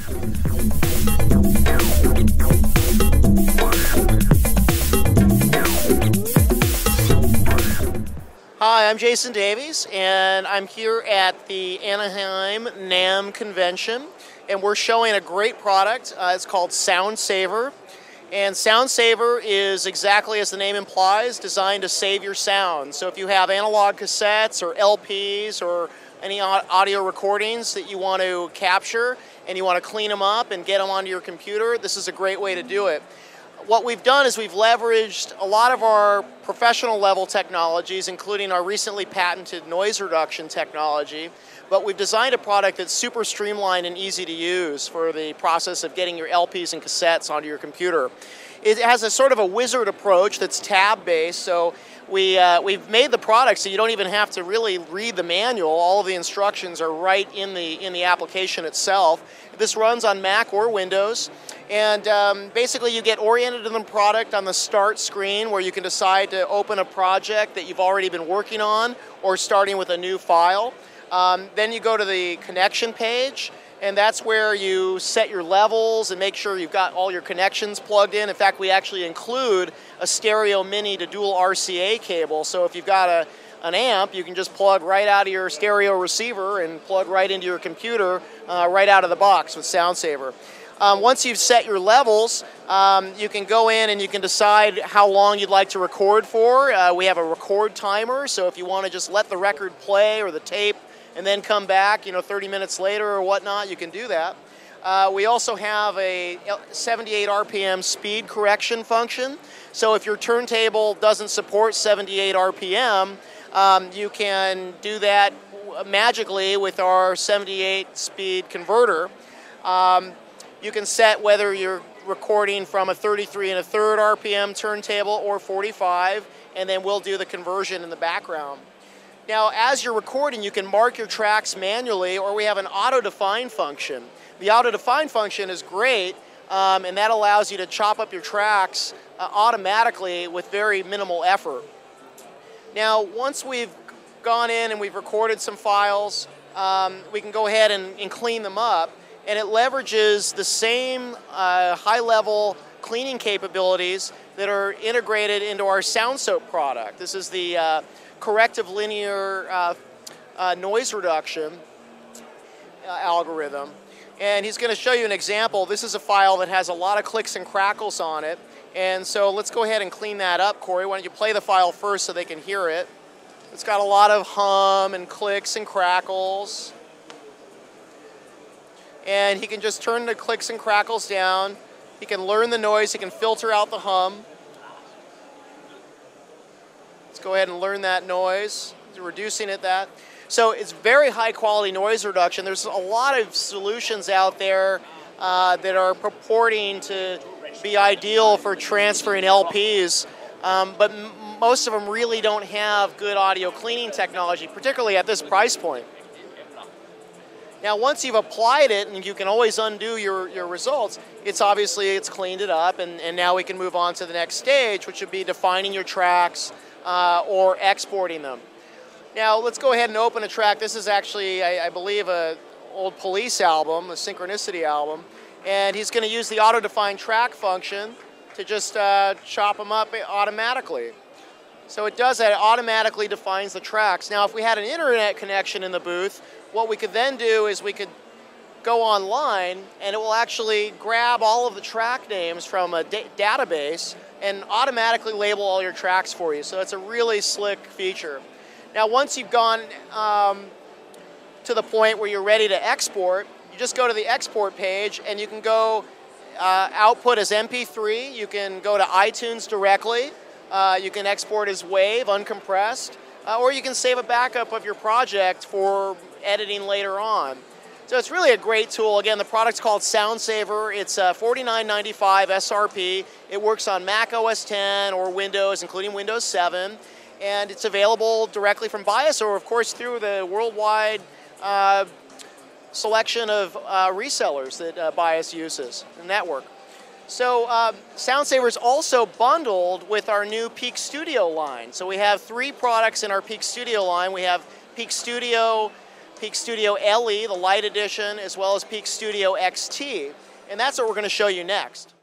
Hi, I'm Jason Davies, and I'm here at the Anaheim NAMM convention, and we're showing a great product. It's called SoundSaver, and SoundSaver is exactly as the name implies, designed to save your sound. So if you have analog cassettes or LPs or any audio recordings that you want to capture and you want to clean them up and get them onto your computer, this is a great way to do it. What we've done is we've leveraged a lot of our professional level technologies, including our recently patented noise reduction technology, but we've designed a product that's super streamlined and easy to use for the process of getting your LPs and cassettes onto your computer. It has a sort of a wizard approach that's tab-based, so we've made the product so you don't even have to really read the manual. All of the instructions are right in the application itself. This runs on Mac or Windows, and basically you get oriented to the product on the start screen where you can decide to open a project that you've already been working on or starting with a new file. Then you go to the connection page, and that's where you set your levels and make sure you've got all your connections plugged in. In fact, we actually include a stereo mini to dual RCA cable, so if you've got an amp, you can just plug right out of your stereo receiver and plug right into your computer right out of the box with SoundSaver. Once you've set your levels, you can go in and you can decide how long you'd like to record for. We have a record timer, so if you want to just let the record play or the tape and then come back, 30 minutes later or whatnot, you can do that. We also have a 78 RPM speed correction function. So if your turntable doesn't support 78 RPM, you can do that magically with our 78 speed converter. You can set whether you're recording from a 33 1/3 RPM turntable or 45, and then we'll do the conversion in the background. Now, as you're recording, you can mark your tracks manually, or we have an auto-define function. The auto-define function is great, and that allows you to chop up your tracks automatically with very minimal effort. Now, once we've gone in and we've recorded some files, we can go ahead and clean them up, and it leverages the same high-level cleaning capabilities that are integrated into our SoundSoap product. This is the corrective linear noise reduction algorithm. And he's going to show you an example. This is a file that has a lot of clicks and crackles on it. And so let's go ahead and clean that up, Corey. Why don't you play the file first so they can hear it. It's got a lot of hum and clicks and crackles. And he can just turn the clicks and crackles down. He can learn the noise. He can filter out the hum. Let's go ahead and learn that noise. Reducing it that. So it's very high quality noise reduction. There's a lot of solutions out there that are purporting to be ideal for transferring LPs, but most of them really don't have good audio cleaning technology, particularly at this price point. Now, once you've applied it, and you can always undo your results, it's cleaned it up, and now we can move on to the next stage, which would be defining your tracks or exporting them. Now, let's go ahead and open a track. This is actually, I believe, an old Police album, a Synchronicity album, and he's going to use the auto-define track function to just chop them up automatically. So it does that. It automatically defines the tracks. Now, if we had an internet connection in the booth, what we could then do is we could go online, and it will actually grab all of the track names from a database and automatically label all your tracks for you. So it's a really slick feature. Now, once you've gone to the point where you're ready to export, you just go to the export page, and you can go output as MP3. You can go to iTunes directly. You can export as WAV, uncompressed, or you can save a backup of your project for editing later on. So it's really a great tool. Again, the product's called SoundSaver. It's $49.95 SRP. It works on Mac OS X or Windows, including Windows 7. And it's available directly from Bias, or of course through the worldwide selection of resellers that Bias uses, the network. So SoundSaver is also bundled with our new Peak Studio line. So we have 3 products in our Peak Studio line. We have Peak Studio, Peak Studio LE, the Light Edition, as well as Peak Studio XT. And that's what we're going to show you next.